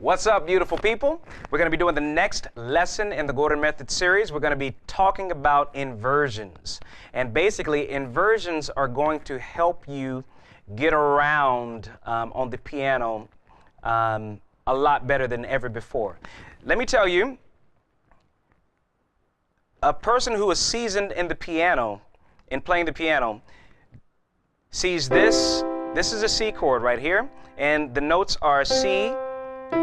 What's up, beautiful people? We're going to be doing the next lesson in the Gordon Method series. We're going to be talking about inversions. And basically, inversions are going to help you get around on the piano a lot better than ever before. Let me tell you, a person who is seasoned in the piano, in playing the piano, sees this. This is a C chord right here, and the notes are C,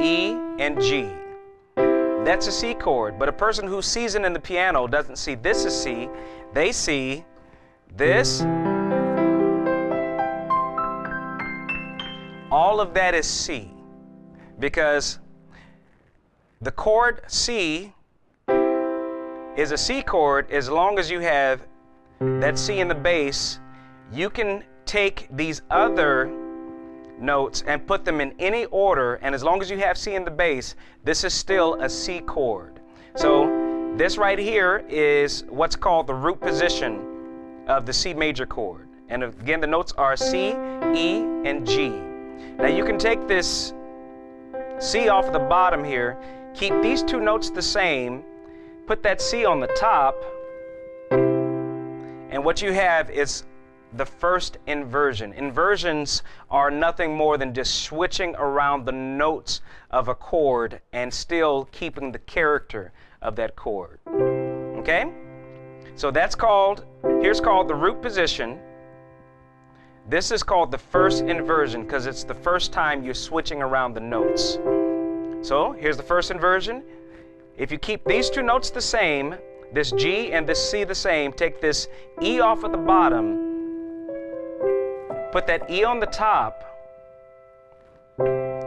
E, and G. That's a C chord, but a person who's seasoned in the piano doesn't see this as C. They see this. All of that is C, because the chord C is a C chord. As long as you have that C in the bass, you can take these other notes and put them in any order, and as long as you have C in the bass, this is still a C chord. So this right here is what's called the root position of the C major chord. And again, the notes are C, E, and G. Now you can take this C off the bottom here, keep these two notes the same, put that C on the top, and what you have is the first inversion. Inversions are nothing more than just switching around the notes of a chord and still keeping the character of that chord. Okay? So that's called, here's called the root position. This is called the first inversion because it's the first time you're switching around the notes. So here's the first inversion. If you keep these two notes the same, this G and this C the same, take this E off at the bottom, put that E on the top,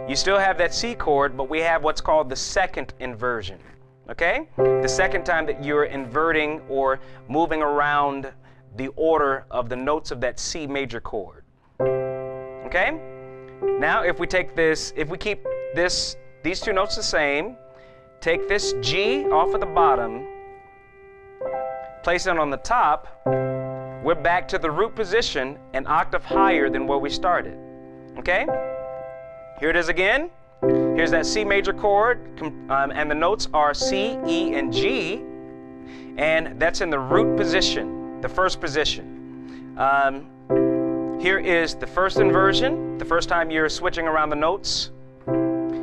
you still have that C chord, but we have what's called the second inversion, okay? The second time that you're inverting or moving around the order of the notes of that C major chord, okay? Now if we take this, if we keep these two notes the same, take this G off at the bottom, place it on the top, we're back to the root position, an octave higher than where we started. Okay? Here it is again. Here's that C major chord, and the notes are C, E, and G, and that's in the root position, the first position. Here is the first inversion, the first time you're switching around the notes.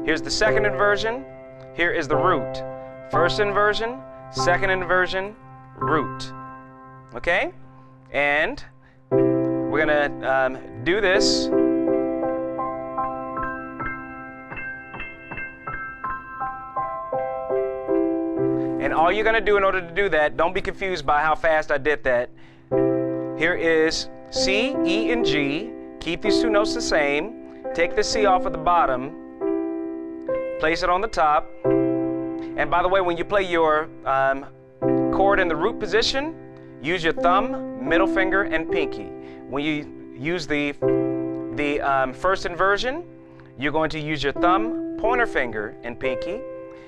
Here's the second inversion. Here is the root. First inversion, second inversion, root. Okay? And we're gonna do this. And all you're gonna do in order to do that, don't be confused by how fast I did that. Here is C, E, and G. Keep these two notes the same. Take the C off at the bottom. Place it on the top. And by the way, when you play your chord in the root position, use your thumb, middle finger, and pinky. When you use the first inversion, you're going to use your thumb, pointer finger, and pinky.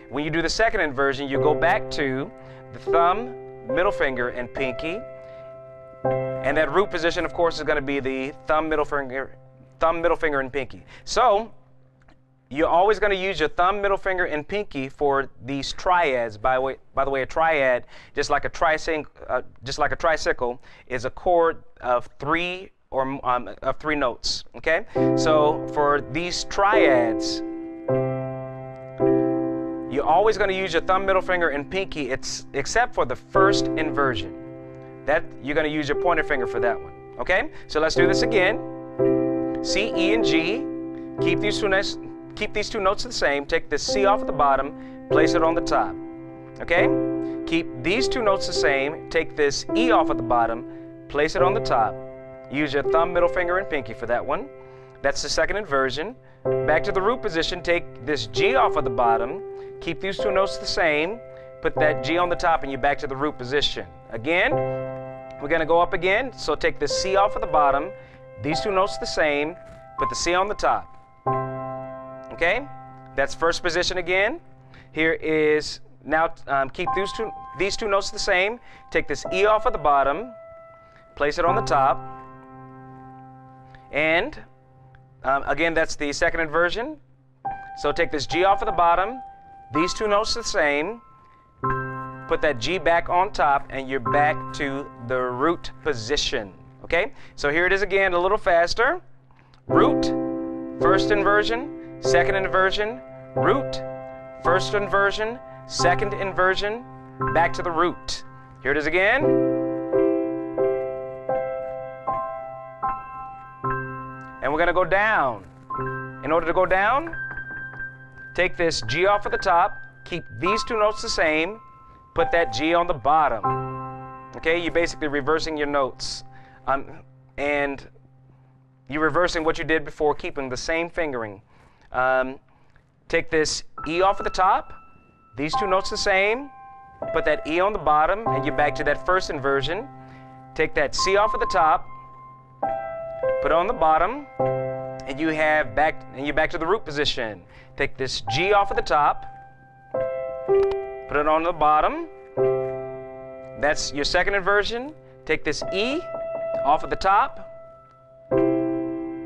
When you do the second inversion, you go back to the thumb, middle finger, and pinky. And that root position, of course, is going to be the thumb, middle finger, and pinky. So you're always going to use your thumb, middle finger, and pinky for these triads. By the way, a triad, just like a tricycle, is a chord of three notes. Okay. So for these triads, you're always going to use your thumb, middle finger, and pinky. Except for the first inversion. That you're going to use your pointer finger for that one. Okay. So let's do this again. C, E, and G. Keep these two notes the same. Take the C off at the bottom, place it on the top. Okay? Keep these two notes the same. Take this E off at the bottom, place it on the top. Use your thumb, middle finger, and pinky for that one. That's the second inversion. Back to the root position. Take this G off at the bottom. Keep these two notes the same. Put that G on the top, and you're back to the root position. Again, we're going to go up again. So take the C off at the bottom. These two notes the same. Put the C on the top. Okay, that's first position again. Here is now keep these two notes the same. Take this E off at the bottom, place it on the top, and again, that's the second inversion. So take this G off of the bottom, these two notes the same, put that G back on top, and you're back to the root position. Okay? So here it is again, a little faster. Root, first inversion, second inversion, root, first inversion, second inversion, back to the root. Here it is again. And we're going to go down. In order to go down, take this G off of the top, keep these two notes the same, put that G on the bottom. Okay, you're basically reversing your notes. And you're reversing what you did before, keeping the same fingering. Take this E off of the top, these two notes the same, put that E on the bottom, and you're back to that first inversion. Take that C off of the top, put it on the bottom, and you're back to the root position. Take this G off of the top, put it on the bottom. That's your second inversion. Take this E off of the top,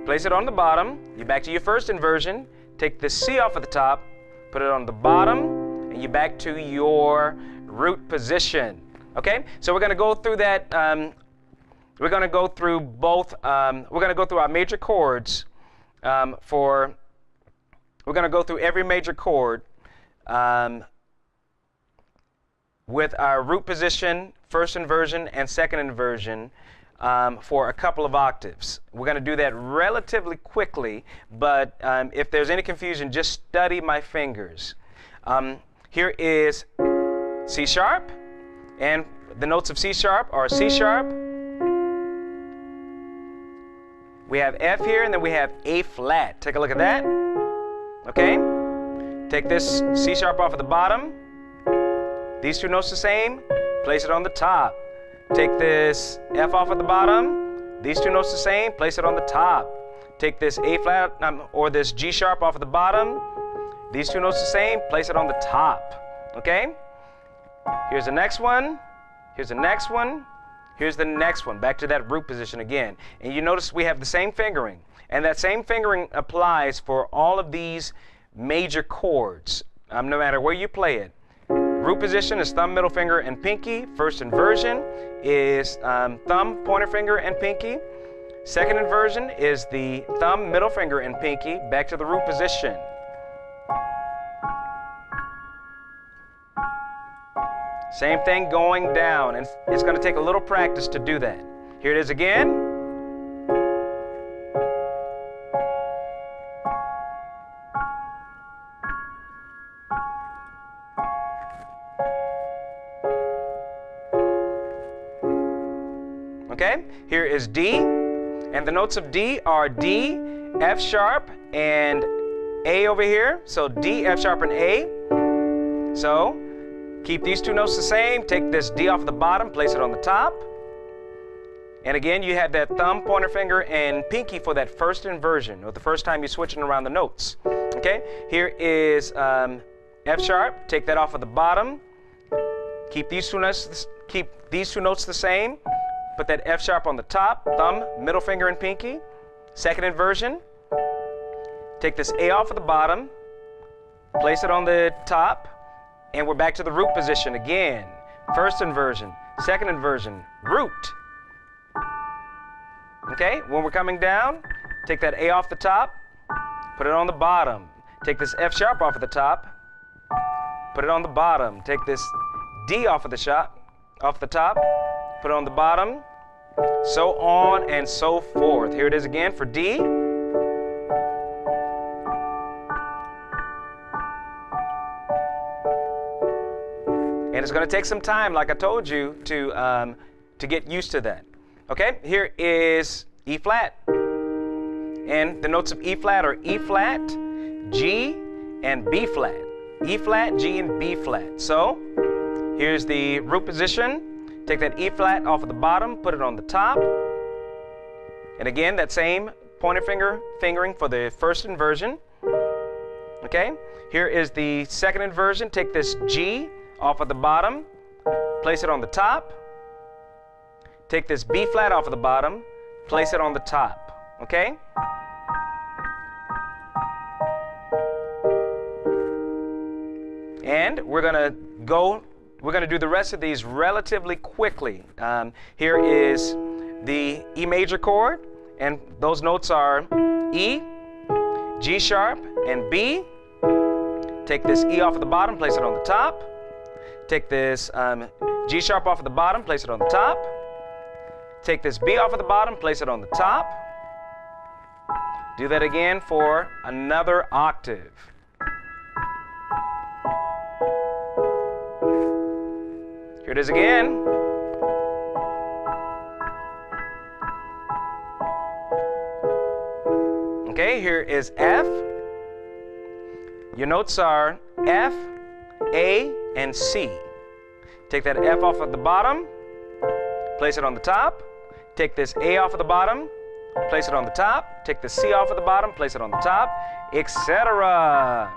place it on the bottom. You're back to your first inversion. Take this C off of the top, put it on the bottom, and you're back to your root position. Okay? So we're going to go through that. We're going to go through both. We're going to go through our major chords. We're going to go through every major chord with our root position, first inversion, and second inversion for a couple of octaves. We're going to do that relatively quickly, but if there's any confusion, just study my fingers. Here is C sharp, and the notes of C sharp are C sharp. We have F here, and then we have A flat. Take a look at that. Okay? Take this C sharp off of the bottom. These two notes the same. Place it on the top. Take this F off at the bottom. These two notes the same. Place it on the top. Take this A flat or this G sharp off at the bottom. These two notes the same. Place it on the top. Okay? Here's the next one. Here's the next one. Here's the next one. Back to that root position again. And you notice we have the same fingering. And that same fingering applies for all of these major chords, no matter where you play it. Root position is thumb, middle finger, and pinky. First inversion is thumb, pointer finger, and pinky. Second inversion is the thumb, middle finger, and pinky. Back to the root position. Same thing going down, and it's going to take a little practice to do that. Here it is again. Okay, here is D, and the notes of D are D, F sharp, and A over here. So D, F sharp, and A. So keep these two notes the same. Take this D off the bottom, place it on the top. And again, you have that thumb, pointer finger, and pinky for that first inversion, or the first time you're switching around the notes. Okay, here is F sharp. Take that off of the bottom. Keep these two notes the same. Put that F sharp on the top, thumb, middle finger, and pinky. Second inversion. Take this A off of the bottom, place it on the top, and we're back to the root position again. First inversion, second inversion, root. Okay, when we're coming down, take that A off the top, put it on the bottom. Take this F sharp off of the top, put it on the bottom. Take this D off of the top, put it on the bottom, so on and so forth. Here it is again for D. And it's going to take some time, like I told you, to get used to that. Okay, here is E flat. And the notes of E flat are E flat, G, and B flat. E flat, G, and B flat. So here's the root position. Take that E flat off of the bottom, put it on the top. And again, that same pointer fingering for the first inversion. Okay, here is the second inversion. Take this G off of the bottom, place it on the top. Take this B flat off of the bottom, place it on the top. Okay? And we're gonna do the rest of these relatively quickly. Here is the E major chord, and those notes are E, G sharp, and B. Take this E off of the bottom, place it on the top. Take this G sharp off of the bottom, place it on the top. Take this B off of the bottom, place it on the top. Do that again for another octave. Here it is again. Okay, here is F. Your notes are F, A, and C. Take that F off of the bottom, place it on the top. Take this A off of the bottom, place it on the top. Take the C off of the bottom, place it on the top, etc.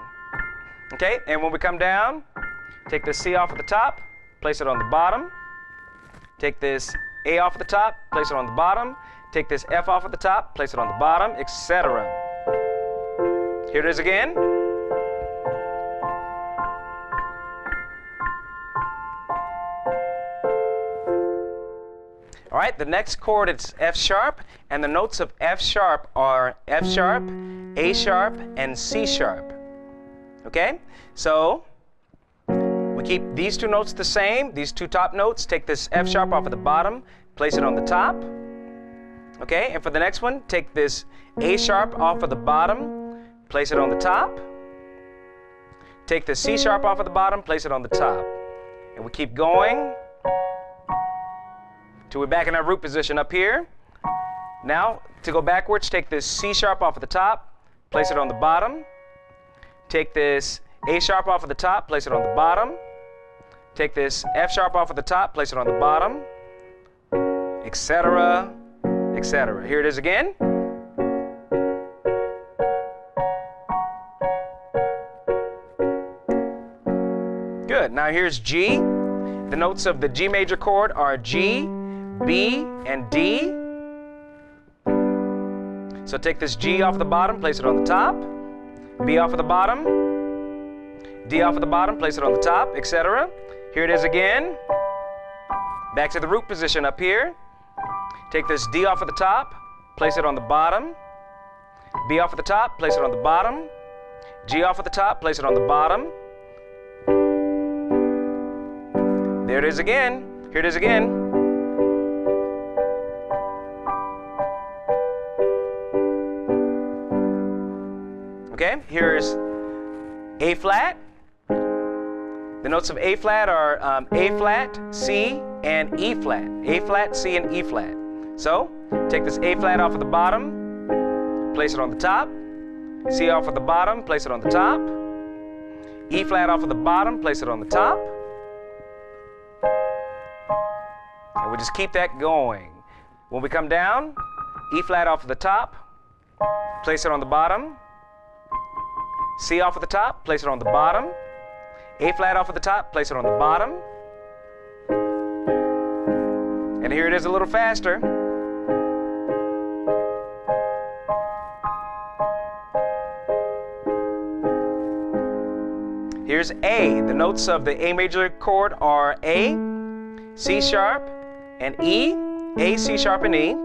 Okay, and when we come down, take the C off of the top, place it on the bottom. Take this A off of the top, place it on the bottom. Take this F off of the top, place it on the bottom, etc. Here it is again. All right, the next chord is F sharp, and the notes of F sharp are F sharp, A sharp, and C sharp. Okay, so we keep these two notes the same, these two top notes. Take this F sharp off of the bottom, place it on the top. Okay, and for the next one, take this A sharp off of the bottom, place it on the top. Take the C sharp off of the bottom, place it on the top. And we keep going till we're back in our root position up here. Now, to go backwards, take this C sharp off of the top, place it on the bottom. Take this A sharp off of the top, place it on the bottom. Take this F sharp off of the top, place it on the bottom, etc., etc. Here it is again. Good. Now here's G. The notes of the G major chord are G, B, and D. So take this G off the bottom, place it on the top. B off of the bottom. D off of the bottom, place it on the top, etc. Here it is again. Back to the root position up here. Take this D off of the top, place it on the bottom. B off of the top, place it on the bottom. G off of the top, place it on the bottom. There it is again. Here it is again. Okay, here's A flat. The notes of A flat are A flat, C, and E flat. A flat, C, and E flat. So, take this A flat off of the bottom, place it on the top. C off of the bottom, place it on the top. E flat off of the bottom, place it on the top. And we just keep that going. When we come down, E flat off of the top, place it on the bottom. C off of the top, place it on the bottom. A flat off of the top, place it on the bottom. And here it is a little faster. Here's A. The notes of the A major chord are A, C sharp, and E. A, C sharp, and E.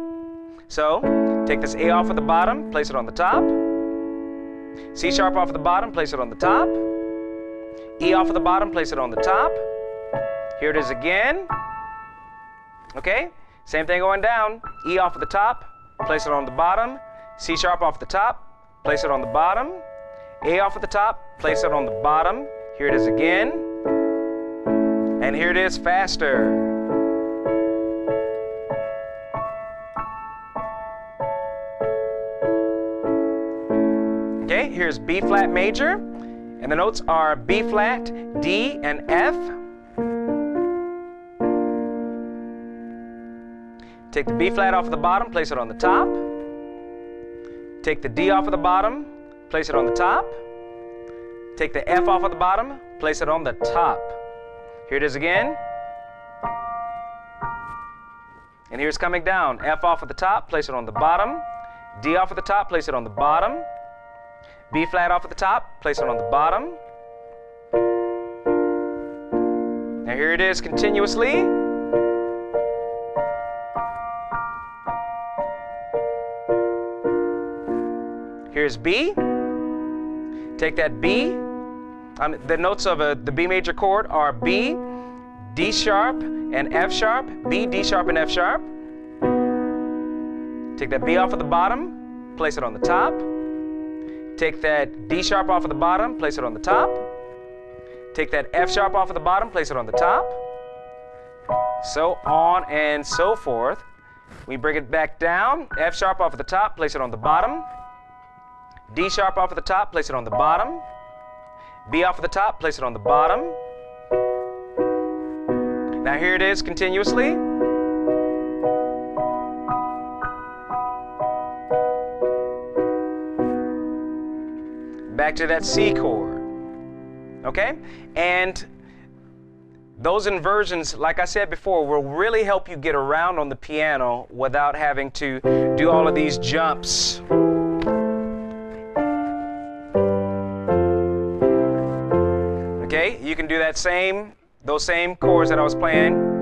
So, take this A off of the bottom, place it on the top. C sharp off of the bottom, place it on the top. E off of the bottom, place it on the top. Here it is again. Okay, same thing going down. E off of the top, place it on the bottom. C sharp off the top, place it on the bottom. A off of the top, place it on the bottom. Here it is again. And here it is faster. Okay, here's B flat major, and the notes are B flat, D, and F. Take the B flat off of the bottom, place it on the top. Take the D off of the bottom, place it on the top. Take the F off of the bottom, place it on the top. Here it is again. And here's coming down. F off of the top, place it on the bottom. D off of the top, place it on the bottom. B flat off of the top, place it on the bottom. Now here it is continuously. Here's B. Take that B. The notes of the B major chord are B, D sharp, and F sharp. B, D sharp, and F sharp. Take that B off of the bottom, place it on the top. Take that D sharp off of the bottom, place it on the top. Take that F sharp off of the bottom, place it on the top. So on and so forth. We bring it back down. F sharp off of the top, place it on the bottom. D sharp off of the top, place it on the bottom. B off of the top, place it on the bottom. Now here it is continuously. Back to that C chord. Okay? And those inversions, like I said before, will really help you get around on the piano without having to do all of these jumps. Okay, you can do those same chords that I was playing.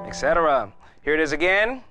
Etc. Here it is again.